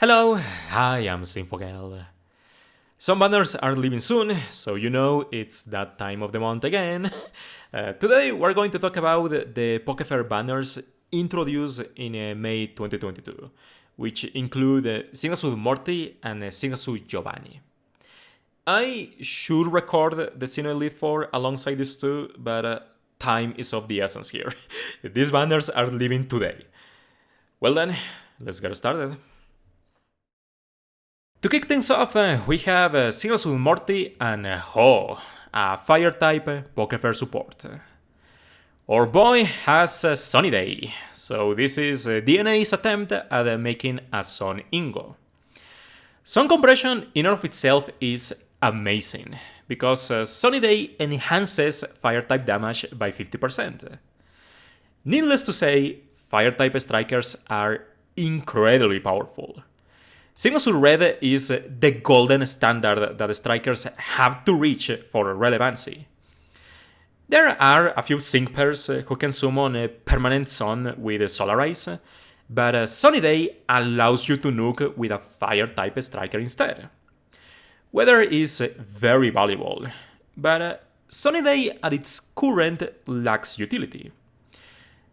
Hello, I am Zinfogel. Some banners are leaving soon, so you know it's that time of the month again. Today we're going to talk about the Pokefair banners introduced in May 2022, which include Singasud Morty and Singasud Giovanni. I should record the Sinnoh Elite 4 alongside these two, but time is of the essence here. These banners are leaving today. Well then, let's get started. To kick things off, we have Singasud Morty and Ho-Oh, a Fire-type Pokefair support. Our boy has a Sunny Day, so this is DNA's attempt at making a Sun Ingo. Sun compression in and of itself is amazing, because Sunny Day enhances Fire-type damage by 50%. Needless to say, Fire-type strikers are incredibly powerful. Singasud Red is the golden standard that strikers have to reach for relevancy. There are a few sync pairs who can summon a permanent Sun with Solar Ice, but Sunny Day allows you to nuke with a Fire-type striker instead. Weather is very valuable, but Sunny Day at its current lacks utility.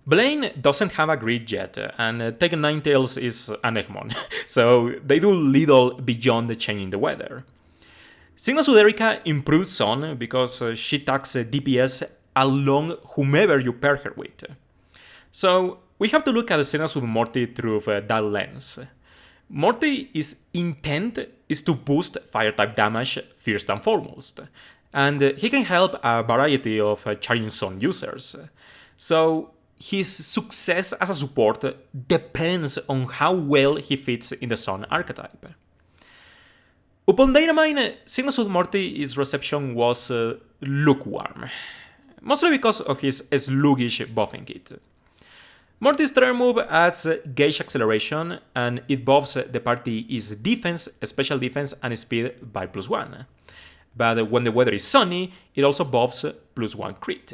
Blaine doesn't have a grid yet, and Tekken Ninetales is an Egmont, so they do little beyond changing the weather. Singasud Erika improves Sun because she tacks DPS along whomever you pair her with. So we have to look at Singasud Morty through that lens. Morty's intent is to boost Fire-type damage first and foremost, and he can help a variety of Charging Sun users. So his success as a support depends on how well he fits in the Sun archetype. Upon Dynamine, Singasud Morty's reception was lukewarm, mostly because of his sluggish buffing kit. Morty's turn move adds gauge acceleration, and it buffs the party's defense, special defense, and speed by +1. But when the weather is sunny, it also buffs +1 crit.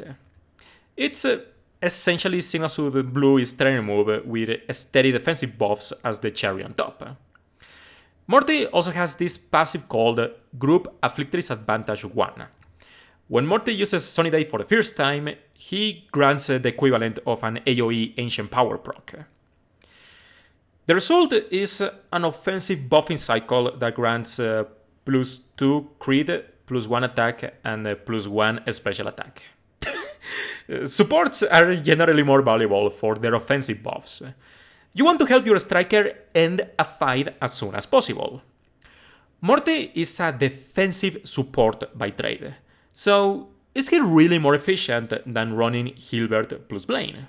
It's essentially Singasud Blue's turn move with steady defensive buffs as the cherry on top. Morty also has this passive called Group Afflictory's Advantage 1. When Morty uses Sunny Day for the first time, he grants the equivalent of an AoE Ancient Power proc. The result is an offensive buffing cycle that grants +2 crit, +1 attack, and +1 special attack. Supports are generally more valuable for their offensive buffs. You want to help your striker end a fight as soon as possible. Morty is a defensive support by trade, so is he really more efficient than running Hilbert plus Blaine?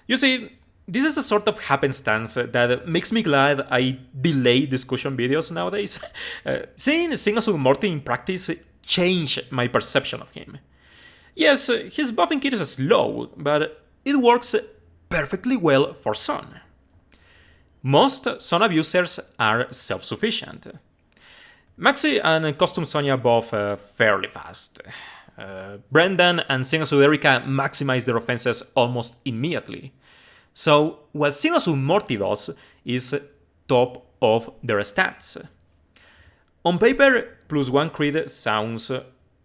You see, this is a sort of happenstance that makes me glad I delay discussion videos nowadays. Seeing Singasud Morty in practice changed my perception of him. Yes, his buffing kit is slow, but it works perfectly well for Sun. Most Sun abusers are self-sufficient. Maxi and Custom Sonya buff fairly fast. Brendan and Singasud Erika maximize their offenses almost immediately. So what Singasud Morty does is top of their stats. On paper, +1 crit sounds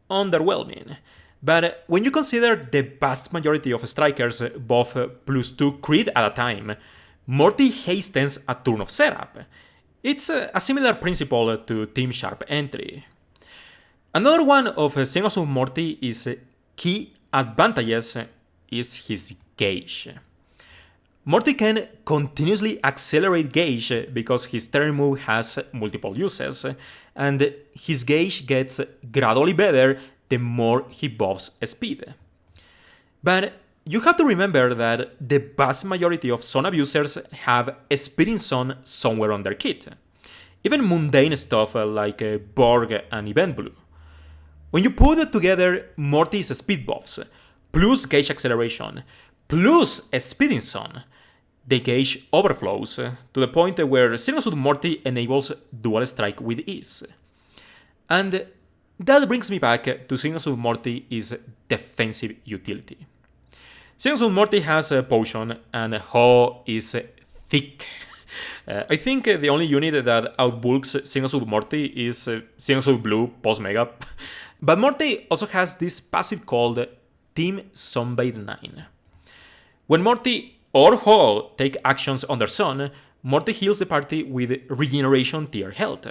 underwhelming. But when you consider the vast majority of strikers buff +2 crit at a time, Morty hastens a turn of setup. It's a similar principle to Team Sharp entry. Another one of Singasud Morty's key advantages is his gauge. Morty can continuously accelerate gauge because his turn move has multiple uses, and his gauge gets gradually better the more he buffs speed. But you have to remember that the vast majority of Sun abusers have Speeding Sun somewhere on their kit. Even mundane stuff like Borg and Event Blue. When you put together Morty's speed buffs, plus gauge acceleration, plus Speeding Sun, the gauge overflows to the point where Singasud Morty enables dual strike with ease. And that brings me back to Singasud Morty's defensive utility. Singasud Morty has a potion, and Ho is thick I think the only unit that outbulks Signal Suit Morty is Signal Suit Blue post-Mega. But Morty also has this passive called Team Sunbathe 9. When Morty or Ho take actions on their Sun, Morty heals the party with Regeneration tier health.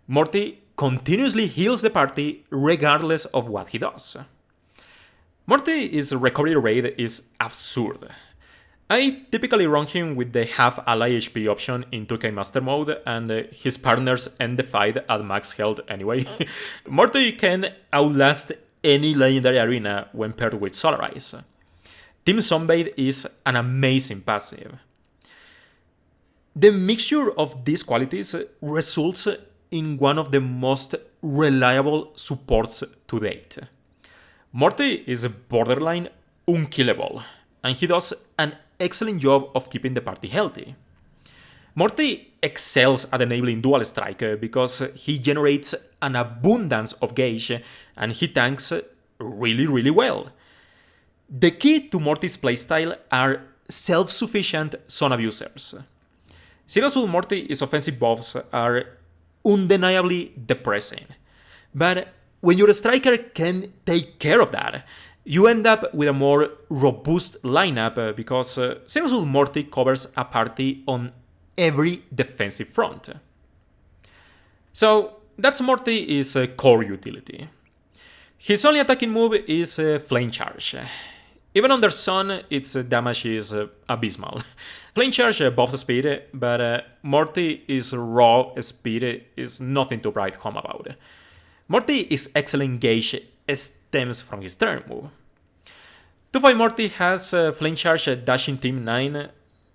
Morty continuously heals the party regardless of what he does. Morty's recovery rate is absurd. I typically run him with the half ally HP option in 2K Master Mode, and his partners end the fight at max health anyway. Morty can outlast any legendary arena when paired with Solarize. Team Sunbathe is an amazing passive. The mixture of these qualities results in one of the most reliable supports to date. Morty is borderline unkillable, and he does an excellent job of keeping the party healthy. Morty excels at enabling dual strike because he generates an abundance of gauge and he tanks really well. The key to Morty's playstyle are self-sufficient Sun abusers. Signal Suit Morty's offensive buffs are undeniably depressing, but when your striker can take care of that, you end up with a more robust lineup because Signal Suit Morty covers a party on every defensive front. So that's Morty's core utility. His only attacking move is Flame Charge. Even under Sun, its damage is abysmal. Flame Charge buffs speed, but Morty's raw speed is nothing to write home about. Morty's excellent gauge stems from his turn move. 2-5 Morty has Flame Charge dashing Team 9,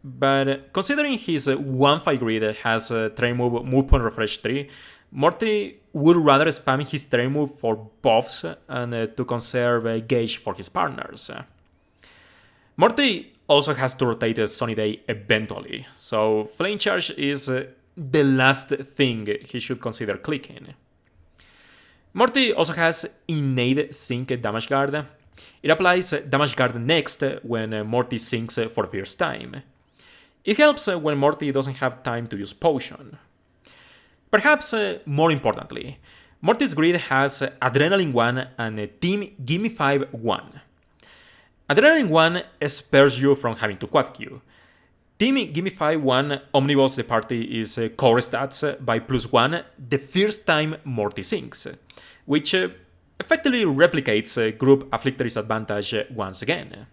but considering his 1-5 grid has turn move point refresh 3, Morty would rather spam his turn move for buffs and to conserve gauge for his partners. Morty also has to rotate Sunny Day eventually, so Flame Charge is the last thing he should consider clicking. Morty also has innate Sync Damage Guard. It applies Damage Guard next when Morty sinks for the first time. It helps when Morty doesn't have time to use Potion. Perhaps more importantly, Morty's grid has Adrenaline 1 and Team Gimme 5 1. Adrenaline 1 spares you from having to quad queue. Team Gimme 5 1 omnibus the party is core stats by +1 the first time Morty sinks, which effectively replicates Group Afflictory's advantage once again.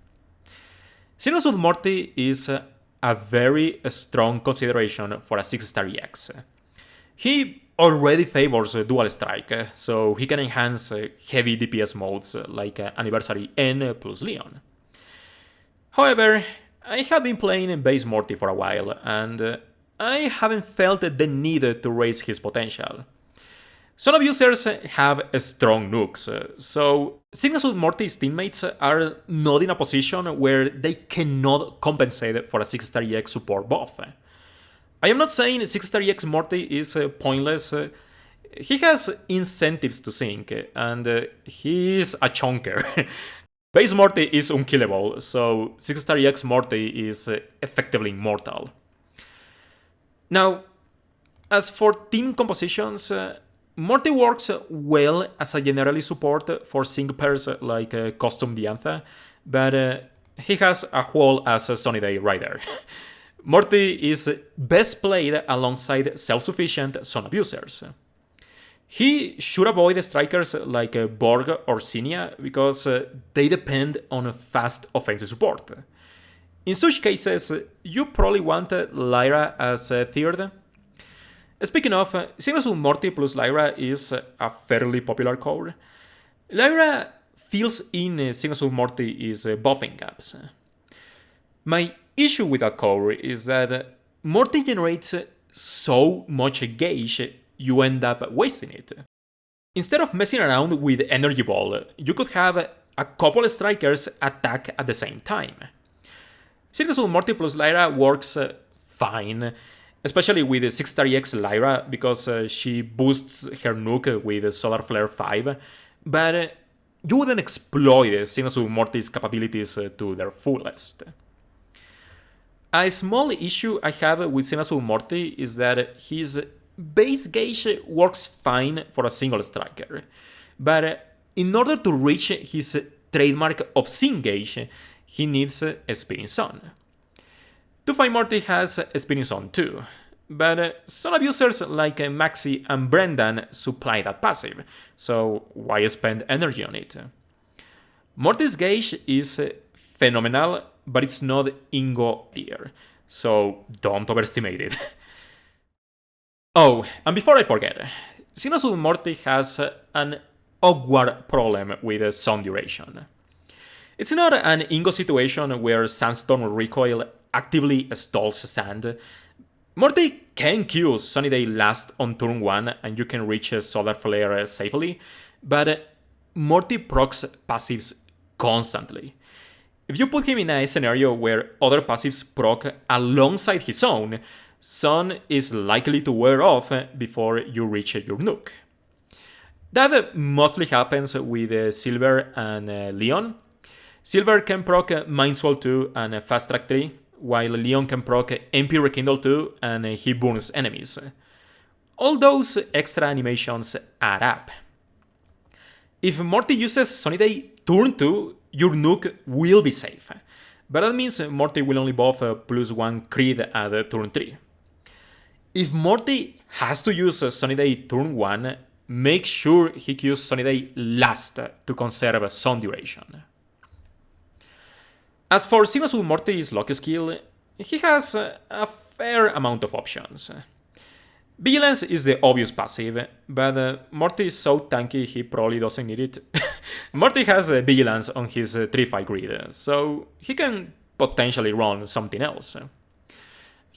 Signal Suit Morty is a very strong consideration for a 6-star EX. He already favors Dual Strike, so he can enhance heavy DPS modes like Anniversary N plus Leon. However, I have been playing base Morty for a while, and I haven't felt the need to raise his potential. Some abusers have strong nukes, so Signal Suit Morty's teammates are not in a position where they cannot compensate for a 6-star EX support buff. I am not saying 6-star EX Morty is pointless. He has incentives to sync, and he is a chonker. Base Morty is unkillable, so 6-star EX Morty is effectively immortal. Now, as for team compositions, Morty works well as a generally support for sync pairs like Custom Diantha, but he has a hole as a Sunny Day Rider. Morty is best played alongside self-sufficient Sun abusers. He should avoid strikers like Borg or Zinnia because they depend on fast offensive support. In such cases, you probably want Lyra as third. Speaking of, Signal Suit Morty plus Lyra is a fairly popular core. Lyra fills in Signal Suit Morty's buffing gaps. My issue with that core is that Morty generates so much gauge, you end up wasting it. Instead of messing around with Energy Ball, you could have a couple of strikers attack at the same time. Signal Suit Morty plus Lyra works fine, especially with 6-star EX Lyra because she boosts her nuke with Solar Flare 5, but you wouldn't exploit Signal Suit Morty's capabilities to their fullest. A small issue I have with Sinazul Morty is that his base gauge works fine for a single striker, but in order to reach his trademark obscene gauge, he needs a Spinning Sun. 2-5 Morty has a Spinning Sun too, but some abusers like Maxi and Brendan supply that passive, so why spend energy on it? Morty's gauge is phenomenal, but it's not Ingo tier, so don't overestimate it. Oh, and before I forget, Sinazul Morty has an awkward problem with sun duration. It's not an Ingo situation where Sandstorm Recoil actively stalls sand. Morty can Q Sunny Day last on turn 1 and you can reach Solar Flare safely, but Morty procs passives constantly. If you put him in a scenario where other passives proc alongside his own, Sun is likely to wear off before you reach your nuke. That mostly happens with Silver and Leon. Silver can proc Mind Swell 2 and Fast Track 3, while Leon can proc MP Rekindle 2 and he burns enemies. All those extra animations add up. If Morty uses Sunny Day turn 2, your nuke will be safe, but that means Morty will only buff +1 Creed at turn 3. If Morty has to use Sunny Day turn 1, make sure he queues Sunny Day last to conserve sun duration. As for Sinazul Morty's lock skill, he has a fair amount of options. Vigilance is the obvious passive, but Morty is so tanky he probably doesn't need it. Morty has Vigilance on his 3-5 grid, so he can potentially run something else.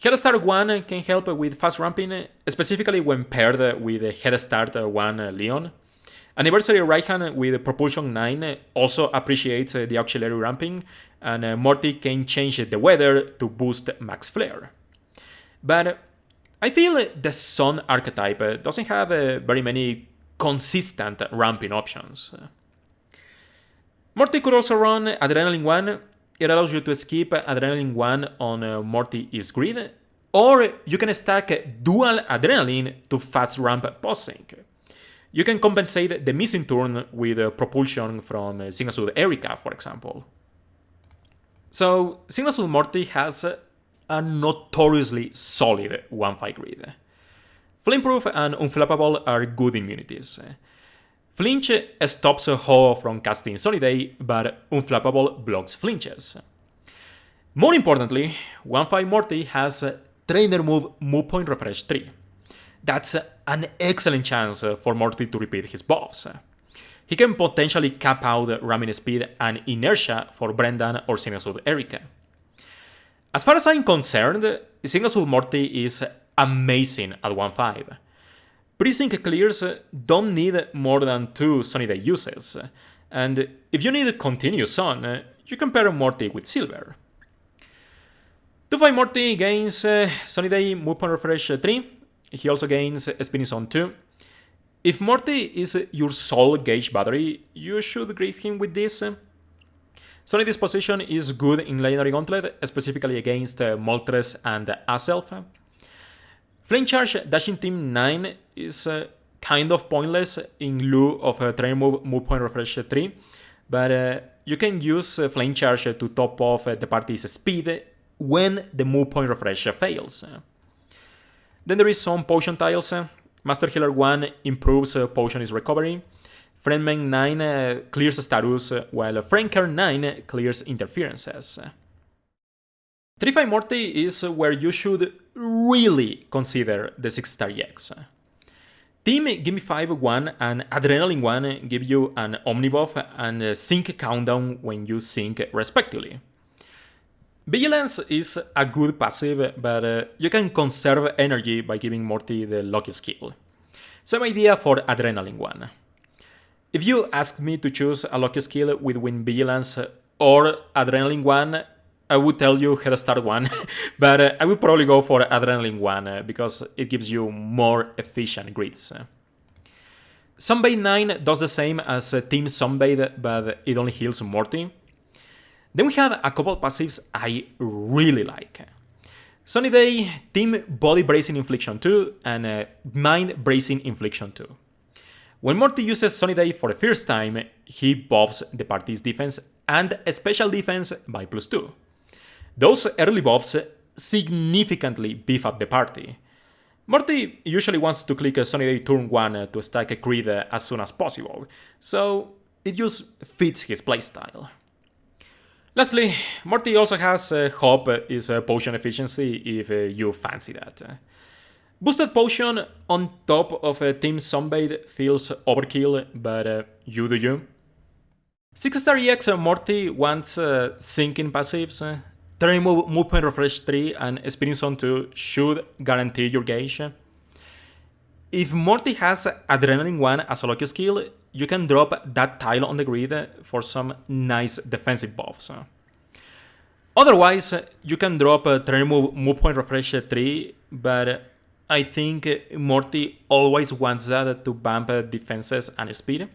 Head Start 1 can help with fast ramping, specifically when paired with Head Start 1 Leon. Anniversary Raihan with Propulsion 9 also appreciates the auxiliary ramping, and Morty can change the weather to boost max flare. But I feel the Sun archetype doesn't have very many consistent ramping options. Morty could also run Adrenaline 1. It allows you to skip Adrenaline 1 on Morty's grid, or you can stack dual Adrenaline to fast ramp post-sync. You can compensate the missing turn with propulsion from Sinazul Erika, for example. So, Sinazul Morty has a notoriously solid 1-5 grid. Flameproof and Unflappable are good immunities. Flinch stops Ho-Oh from casting Sunny Day, but Unflappable blocks flinches. More importantly, 1-5 Morty has Trainer Move Move Point Refresh 3. That's an excellent chance for Morty to repeat his buffs. He can potentially cap out ramming speed and inertia for Brendan or Sinazul Erika. As far as I'm concerned, Sinazul Morty is amazing at 1-5. Pre-sync clears don't need more than 2 Sunny Day uses, and if you need continuous sun, you can pair Morty with Silver. 2-5 Morty gains Sunny Day Move Point Refresh 3, he also gains Spinning Sun 2. If Morty is your sole gauge battery, you should greet him with this. Sunny Disposition is good in Legendary Gauntlet, specifically against Moltres and Aself. Flame Charge Dashing Team 9 is kind of pointless in lieu of Trainer Move Point Refresh 3, but you can use Flame Charge to top off the party's speed when the Move Point Refresh fails. Then there is some Potion tiles. Master Healer 1 improves Potion's recovery. Friendman 9 clears status, while Franker 9 clears interferences. 3-5 Morty is where you should really consider the 6-star EX. Team Gimme 5-1 and Adrenaline 1 give you an Omnibuff and Sync cooldown when you sync respectively. Vigilance is a good passive, but you can conserve energy by giving Morty the lucky skill. Same idea for Adrenaline 1. If you asked me to choose a lucky skill between Vigilance or Adrenaline 1, I would tell you Head Start 1, but I would probably go for Adrenaline 1 because it gives you more efficient grids. Sunbathe 9 does the same as Team Sunbathe, but it only heals Morty. Then we have a couple passives I really like. Sunny Day, Team Body Bracing Infliction 2 and Mind Bracing Infliction 2. When Morty uses Sunny Day for the first time, he buffs the party's defense and special defense by +2. Those early buffs significantly beef up the party. Morty usually wants to click a Sunny Day turn 1 to stack a crit as soon as possible, so it just fits his playstyle. Lastly, Morty also has Hop is potion efficiency if you fancy that. Boosted potion on top of Team Sunbathe feels overkill, but you do you. 6-star EX Morty wants sinking passives. Terrain Move Point Refresh 3 and Spinning Zone 2 should guarantee your gauge. If Morty has Adrenaline 1 as a lucky skill, you can drop that tile on the grid for some nice defensive buffs. Otherwise, you can drop Terrain Move Point Refresh 3, but I think Morty always wants that to bump defenses and speed.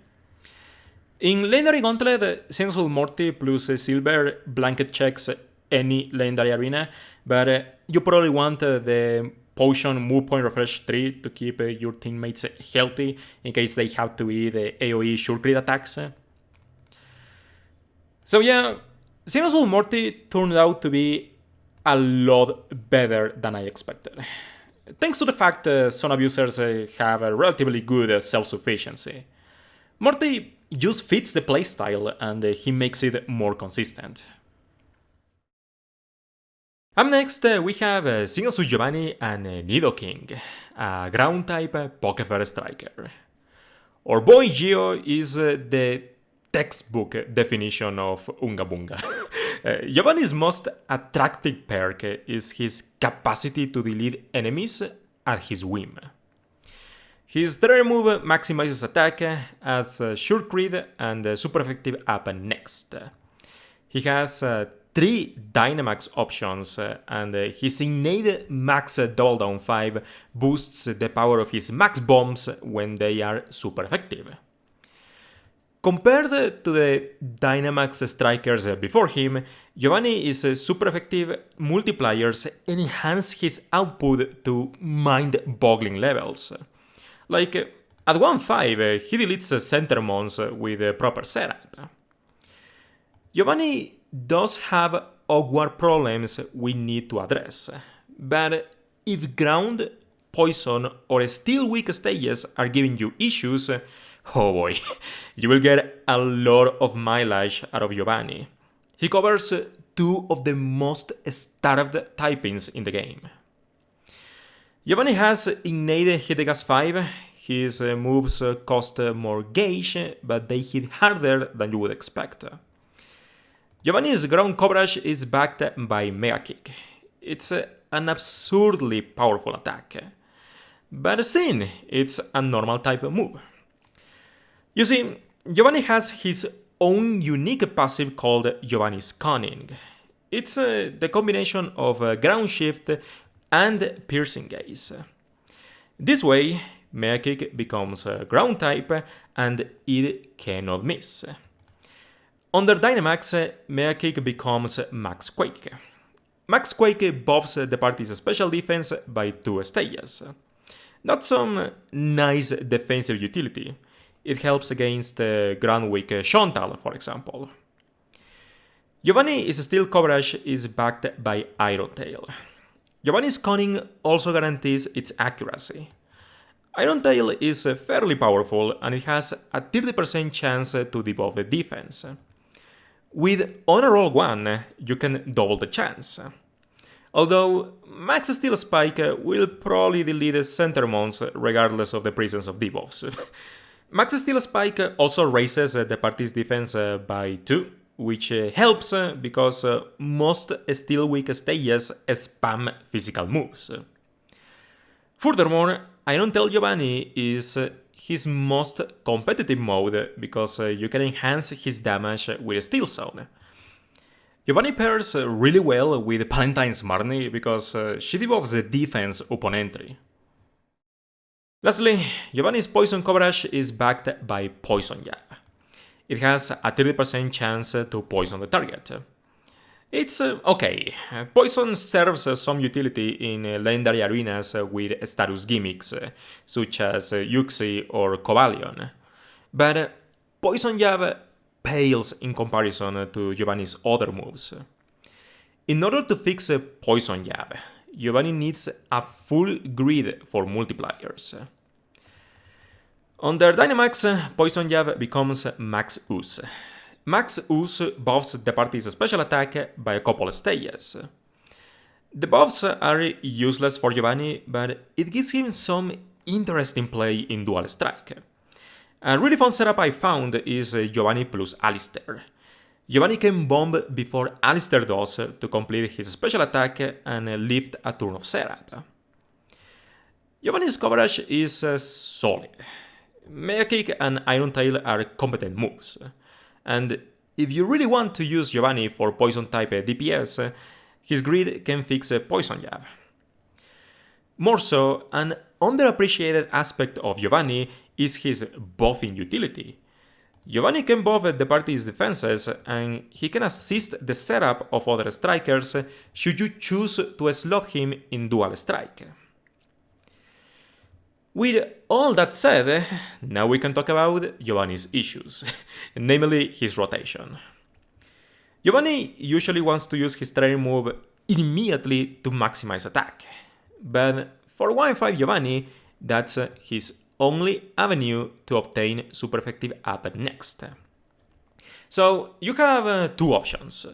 In Legendary Gauntlet, Single Morty plus Silver blanket checks any Legendary Arena, but you probably want the Potion Move Point Refresh 3 to keep your teammates healthy in case they have to eat AoE sure crit attacks. So yeah, Single Morty turned out to be a lot better than I expected. Thanks to the fact some abusers have a relatively good self-sufficiency. Morty just fits the playstyle and he makes it more consistent. Up next, we have Single Giovanni and Nidoking, a ground-type Pokéfair striker. Our boy Gio is the textbook definition of Unga Bunga. Giovanni's most attractive perk is his capacity to delete enemies at his whim. His terrain move maximizes attack, adds sure crit and super effective up next. He has 3 Dynamax options, and his innate Max Double Down 5 boosts the power of his Max Bombs when they are super effective. Compared to the Dynamax strikers before him, Giovanni is super effective multipliers enhance his output to mind-boggling levels. Like, at 1-5, he deletes center mons with proper setup. Giovanni does have awkward problems we need to address, but if ground, poison or steel weak stages are giving you issues, oh boy, you will get a lot of mileage out of Giovanni. He covers 2 of the most starved typings in the game. Giovanni has innate hit gas 5, his moves cost more gauge, but they hit harder than you would expect. Giovanni's ground coverage is backed by Mega Kick. It's an absurdly powerful attack. But Sin, it's a normal type move. You see, Giovanni has his own unique passive called Giovanni's Cunning. It's the combination of ground shift and piercing gaze. This way, Mega Kick becomes ground type and it cannot miss. Under Dynamax, Mega Kick becomes Max Quake. Max Quake buffs the party's special defense by 2 stages. That's some nice defensive utility. It helps against ground weak Shontal, for example. Giovanni's steel coverage is backed by Iron Tail. Giovanni's Cunning also guarantees its accuracy. Iron Tail is fairly powerful and it has a 30% chance to debuff the defense. With Honor Roll 1, you can double the chance. Although Max Steel Spike will probably delete center mons regardless of the presence of debuffs. Max Steel Spike also raises the party's defense by 2, which helps because most Steel Weak stages spam physical moves. Furthermore, Iron Tail Giovanni is his most competitive mode because you can enhance his damage with Steel Zone. Giovanni pairs really well with Palentine's Marnie because she debuffs the defense upon entry. Lastly, Giovanni's poison coverage is backed by Poison Jab. It has a 30% chance to poison the target. It's okay. Poison serves some utility in legendary arenas with status gimmicks, such as Yuxi or Cobalion. But Poison Jab pales in comparison to Giovanni's other moves. In order to fix a Poison Jab, Giovanni needs a full grid for multipliers. Under Dynamax, Poison Jab becomes Max Ooze. Max Ooze buffs the party's special attack by a couple stages. The buffs are useless for Giovanni, but it gives him some interesting play in Dual Strike. A really fun setup I found is Giovanni plus Alistair. Giovanni can bomb before Alistair does to complete his special attack and lift a turn of setup. Giovanni's coverage is solid. Mega Kick and Iron Tail are competent moves. And if you really want to use Giovanni for Poison type DPS, his grid can fix a Poison Jab. More so, an underappreciated aspect of Giovanni is his buffing utility. Giovanni can buff the party's defenses, and he can assist the setup of other strikers should you choose to slot him in Dual Strike. With all that said, now we can talk about Giovanni's issues, namely his rotation. Giovanni usually wants to use his training move immediately to maximize attack, but for 1-5 Giovanni, that's his only avenue to obtain super effective up next. So you have two options.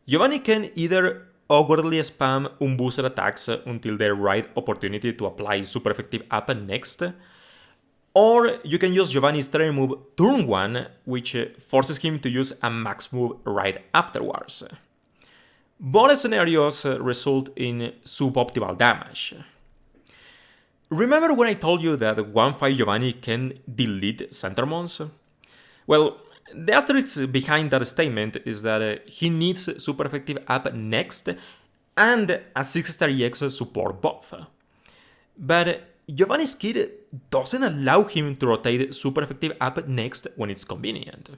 Giovanni can either awkwardly spam unboosted attacks until the right opportunity to apply super effective up next, or you can use Giovanni's training move turn 1, which forces him to use a max move right afterwards. Both scenarios result in suboptimal damage. Remember when I told you that 1-5 Giovanni can delete center mons? Well, the asterisk behind that statement is that he needs super effective up next and a 6-star EX support buff. But Giovanni's kit doesn't allow him to rotate super effective up next when it's convenient.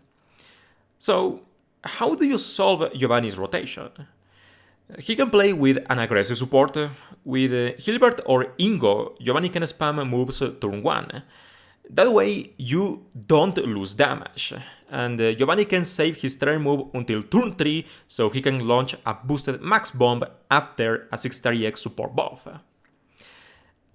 So, how do you solve Giovanni's rotation? He can play with an aggressive support. With Hilbert or Ingo, Giovanni can spam moves turn 1. That way, you don't lose damage, and Giovanni can save his turn move until turn 3 so he can launch a boosted max bomb after a 6-star EX support buff.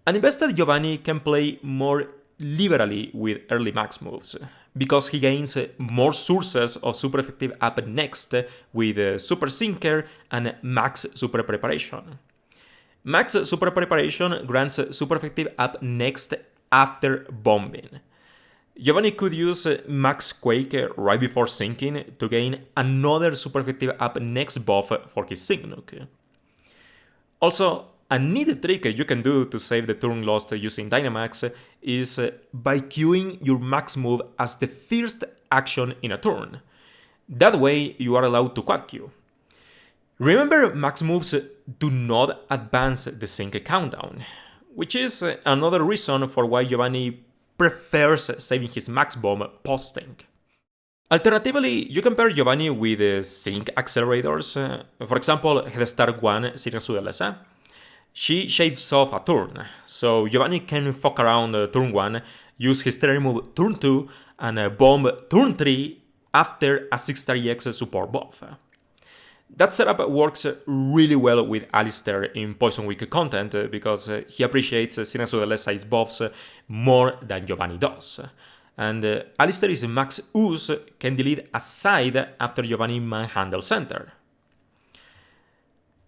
An invested Giovanni can play more liberally with early max moves, because he gains more sources of super effective up next with Super Sinker and Max Super Preparation. Max Super Preparation grants super effective up next after bombing. Giovanni could use Max Quake right before sinking to gain another super effective up next buff for his Signuk. Also, a neat trick you can do to save the turn lost using Dynamax is by queuing your max move as the first action in a turn. That way you are allowed to quad queue. Remember, max moves do not advance the sync countdown, which is another reason for why Giovanni prefers saving his max bomb post-sync. Alternatively, you can pair Giovanni with sync accelerators, for example, Headstart 1 Sirasu LSA. She shaves off a turn, so Giovanni can fuck around turn 1, use his turn move turn 2, and bomb turn 3 after a 6-star EX support buff. That setup works really well with Alistair in Poison Week content because he appreciates Sinasu LSI's buffs more than Giovanni does. And Alistair's Max Ooze can delete a side after Giovanni manhandle center.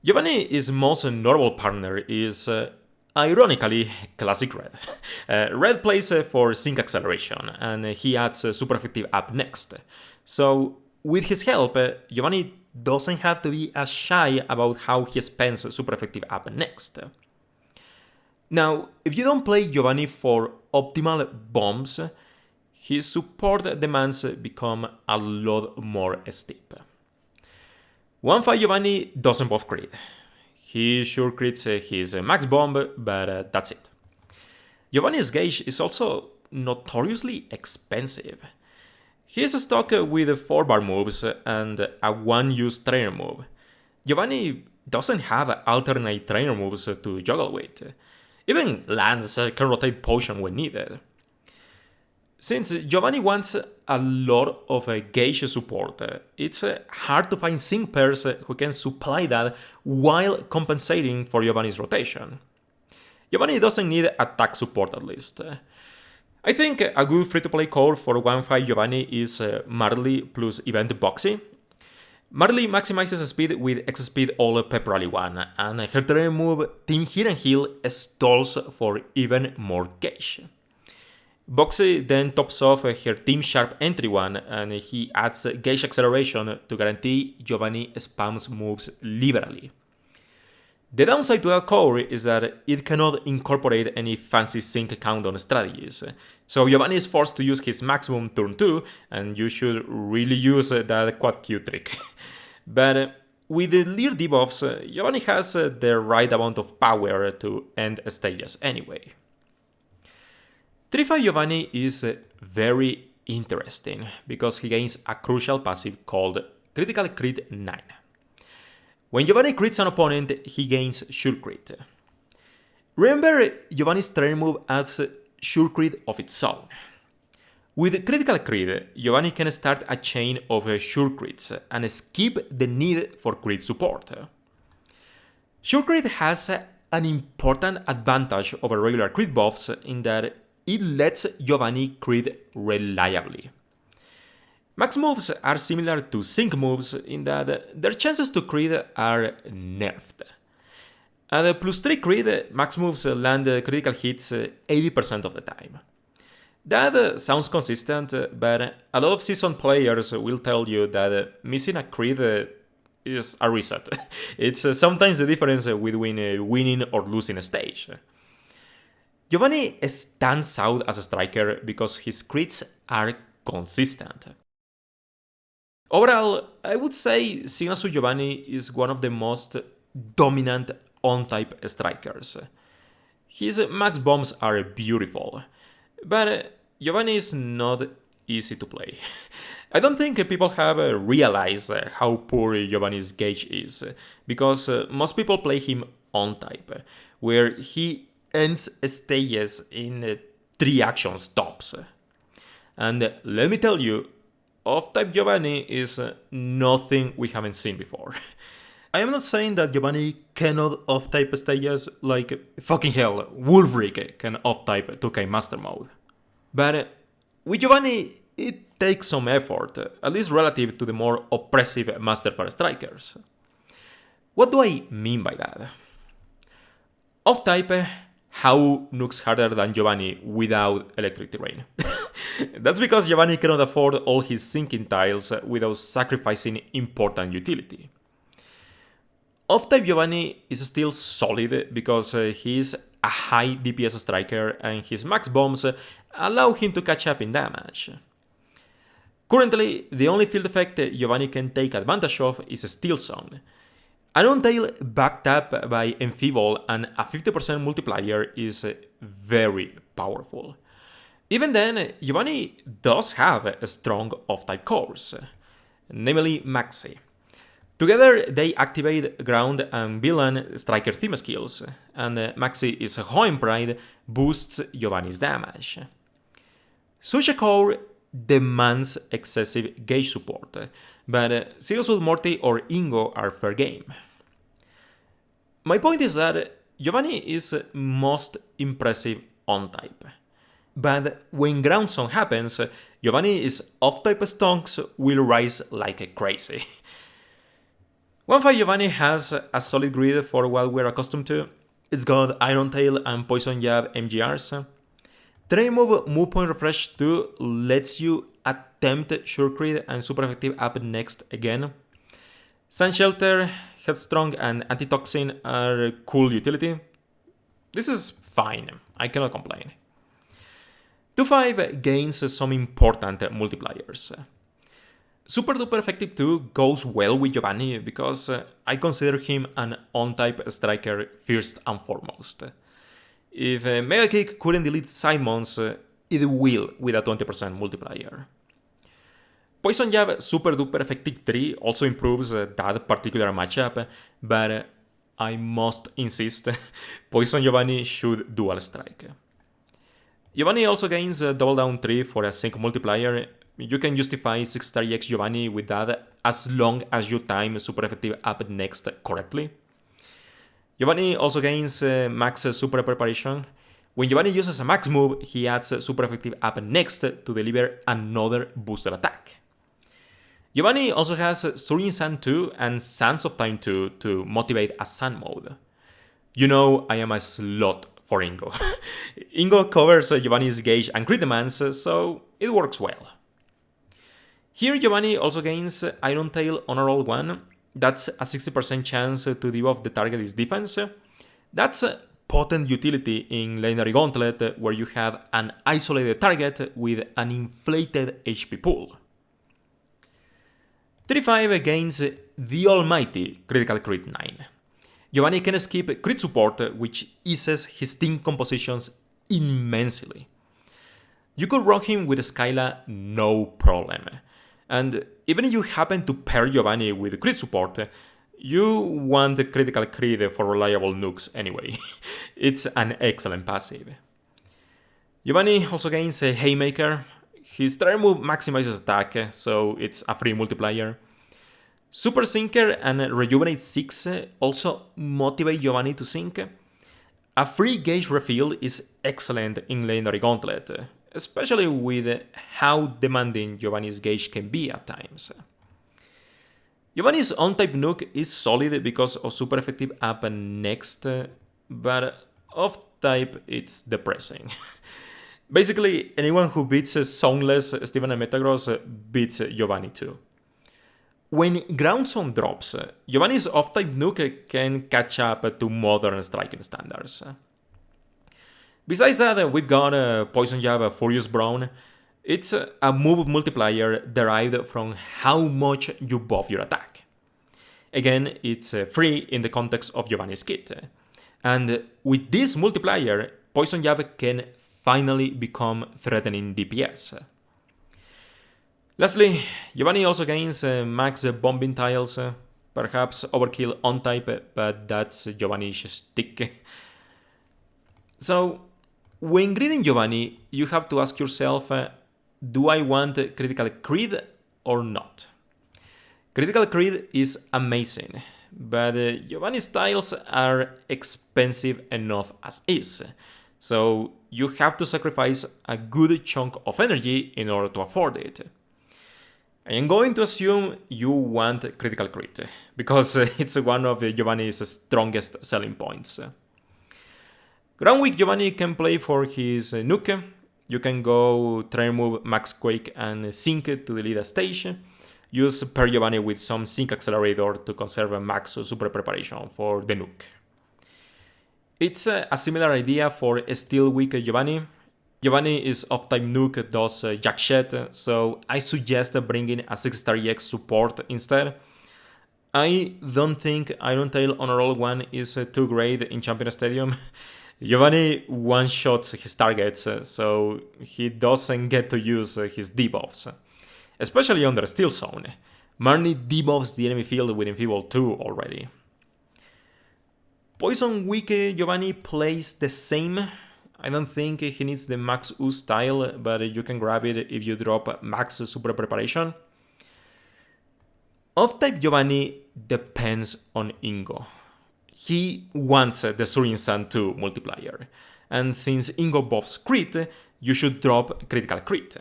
Giovanni's most notable partner is, ironically, Classic Red. Red plays for Sync Acceleration, and he adds super effective up next. So, with his help, Giovanni doesn't have to be as shy about how he spends super effective up next. Now, if you don't play Giovanni for optimal bombs, his support demands become a lot more steep. 1-5 Giovanni doesn't buff crit. He sure crits his max bomb, but that's it. Giovanni's gauge is also notoriously expensive. He is stuck with 4-bar moves and a 1-use trainer move, Giovanni doesn't have alternate trainer moves to juggle with. Even Lance can rotate potion when needed. Since Giovanni wants a lot of gauge support, it's hard to find sync pairs who can supply that while compensating for Giovanni's rotation. Giovanni doesn't need attack support at least. I think a good free-to-play core for 1-5 Giovanni is Marley plus Event Boxy. Marley maximizes speed with X speed all Pep Rally 1, and her terrain move Team Heal and Heal stalls for even more gauge. Boxy then tops off her Team Sharp entry 1, and he adds gauge acceleration to guarantee Giovanni spams moves liberally. The downside to that core is that it cannot incorporate any fancy sync countdown strategies, so Giovanni is forced to use his maximum turn 2, and you should really use that quad Q trick. But with the Leer debuffs, Giovanni has the right amount of power to end stages anyway. 3-5 Giovanni is very interesting because he gains a crucial passive called Critical Crit 9. When Giovanni crits an opponent, he gains Sure Crit. Remember, Giovanni's train move adds Sure Crit of its own. With Critical Crit, Giovanni can start a chain of Sure Crits and skip the need for crit support. Sure Crit has an important advantage over regular crit buffs in that it lets Giovanni crit reliably. Max moves are similar to sync moves in that their chances to crit are nerfed. At plus 3 crit, max moves land critical hits 80% of the time. That sounds consistent, but a lot of seasoned players will tell you that missing a crit is a reset. It's sometimes the difference between winning or losing a stage. Giovanni stands out as a striker because his crits are consistent. Overall, I would say Signature Giovanni is one of the most dominant on-type strikers. His max bombs are beautiful, but Giovanni is not easy to play. I don't think people have realized how poor Giovanni's gauge is, because most people play him on-type, where he ends stages in 3 actions tops. And let me tell you, off-type Giovanni is nothing we haven't seen before. I am not saying that Giovanni cannot off-type stages like fucking hell, Wolfric can off-type 2K Master Mode. But with Giovanni, it takes some effort, at least relative to the more oppressive Master Fire strikers. What do I mean by that? Off-type, how nukes harder than Giovanni without electric terrain? That's because Giovanni cannot afford all his sinking tiles without sacrificing important utility. Off-type Giovanni is still solid because he is a high DPS striker and his max bombs allow him to catch up in damage. Currently, the only field effect Giovanni can take advantage of is Steel Zone. An on-tail backed up by Enfeeble and a 50% multiplier is very powerful. Even then, Giovanni does have a strong off-type cores, namely Maxi. Together, they activate Ground and Villain Striker theme skills, and Maxi's Hoenn Pride boosts Giovanni's damage. Such a core demands excessive gauge support, but Seals with Morty or Ingo are fair game. My point is that Giovanni is most impressive on-type. But when Ground Zone happens, Giovanni's off-type stonks will rise like crazy. 1-5 Giovanni has a solid grid for what we're accustomed to. It's got Iron Tail and Poison Jab MGRs. Train move point refresh 2 lets you attempt Sure Crit and super effective up next again. Sun Shelter, Headstrong and Antitoxin are cool utility. This is fine, I cannot complain. 2-5 gains some important multipliers. Super Duper Effective 2 goes well with Giovanni because I consider him an on-type striker first and foremost. If Mega Kick couldn't delete side mons, it will with a 20% multiplier. Poison Jab Super Duper Effective 3 also improves that particular matchup, but I must insist, Poison Giovanni should dual strike. Giovanni also gains Double Down 3 for a sync multiplier. You can justify 6-star EX Giovanni with that as long as you time Super Effective Up next correctly. Giovanni also gains Max Super Preparation. When Giovanni uses a max move, he adds Super Effective Up next to deliver another boosted attack. Giovanni also has Soaring Sand 2 and Sands of Time 2 to motivate a Sand mode. You know I am a slut for Ingo. Ingo covers Giovanni's gauge and crit demands, so it works well. Here Giovanni also gains Iron Tail on a roll 1. That's a 60% chance to debuff the target is defense. That's a potent utility in Legendary Gauntlet where you have an isolated target with an inflated HP pool. 35 gains the almighty Critical Crit 9. Giovanni can skip crit support, which eases his team compositions immensely. You could rock him with Skyla no problem. And even if you happen to pair Giovanni with crit support, you want the critical crit for reliable nukes anyway. It's an excellent passive. Giovanni also gains a Haymaker. His turn move maximizes attack, so it's a free multiplier. Super Sinker and Rejuvenate 6 also motivate Giovanni to sink. A free gauge refill is excellent in Legendary Gauntlet, especially with how demanding Giovanni's gauge can be at times. Giovanni's on-type nuke is solid because of Super Effective Up next, but off-type it's depressing. Basically, anyone who beats Songless, Steven and Metagross beats Giovanni too. When Ground Zone drops, Giovanni's off-type nuke can catch up to modern striking standards. Besides that, we've got Poison Jab Furious Brawn. It's a move multiplier derived from how much you buff your attack. Again, it's free in the context of Giovanni's kit. And with this multiplier, Poison Jab can finally become threatening DPS. Lastly, Giovanni also gains max bombing tiles, perhaps overkill on type, but that's Giovanni's stick. So, when greeting Giovanni, you have to ask yourself, do I want critical crit or not? Critical crit is amazing, but Giovanni's tiles are expensive enough as is, so you have to sacrifice a good chunk of energy in order to afford it. I am going to assume you want critical crit, because it's one of Giovanni's strongest selling points. Ground Weak Giovanni can play for his nuke. You can go try move Max Quake and Sync to delete a stage. Use pair Giovanni with some Sync Accelerator to conserve a Max Super Preparation for the nuke. It's a similar idea for Steel Weak Giovanni. Giovanni is off-type nuke, does jack shit, so I suggest bringing a 6-star EX support instead. I don't think Iron Tail on a roll 1 is too great in Champion Stadium. Giovanni one-shots his targets, so he doesn't get to use his debuffs, especially under Steel Zone. Marnie debuffs the enemy field with Enfeeble 2 already. Poison Weak Giovanni plays the same. I don't think he needs the Max U style, but you can grab it if you drop Max Super Preparation. Off-type Giovanni depends on Ingo. He wants the Soaring Sand 2 multiplier, and since Ingo buffs crit, you should drop critical crit.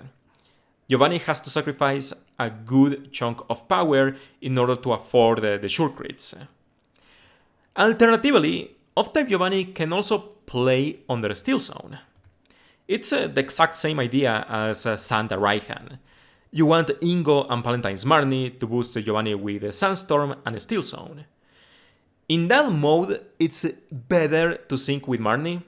Giovanni has to sacrifice a good chunk of power in order to afford the sure crits. Alternatively, off-type Giovanni can also play under Steel Zone. It's the exact same idea as Santa Raihan. You want Ingo and Palentine's Marnie to boost Giovanni with Sandstorm and Steel Zone. In that mode, it's better to sync with Marnie.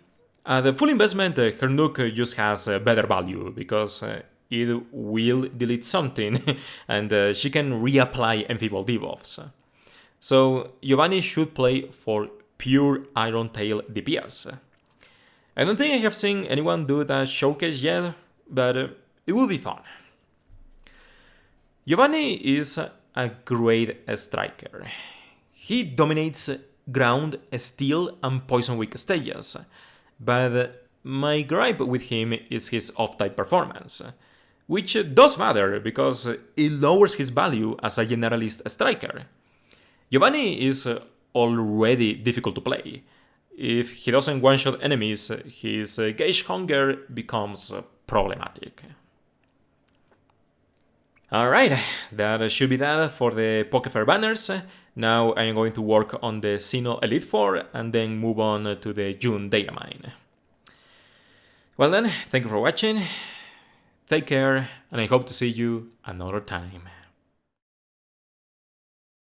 The full investment, her nuke just has better value because it will delete something and she can reapply Enfeeble debuffs. So Giovanni should play for pure Iron Tail DPS. I don't think I have seen anyone do that showcase yet, but it will be fun. Giovanni is a great striker. He dominates ground, steel, and poison weak stages, but my gripe with him is his off-type performance, which does matter because it lowers his value as a generalist striker. Giovanni is already difficult to play. If he doesn't one-shot enemies, his gauge hunger becomes problematic. Alright, that should be that for the Pokefair banners. Now I am going to work on the Sinnoh Elite Four and then move on to the June data mine. Well then, thank you for watching, take care, and I hope to see you another time.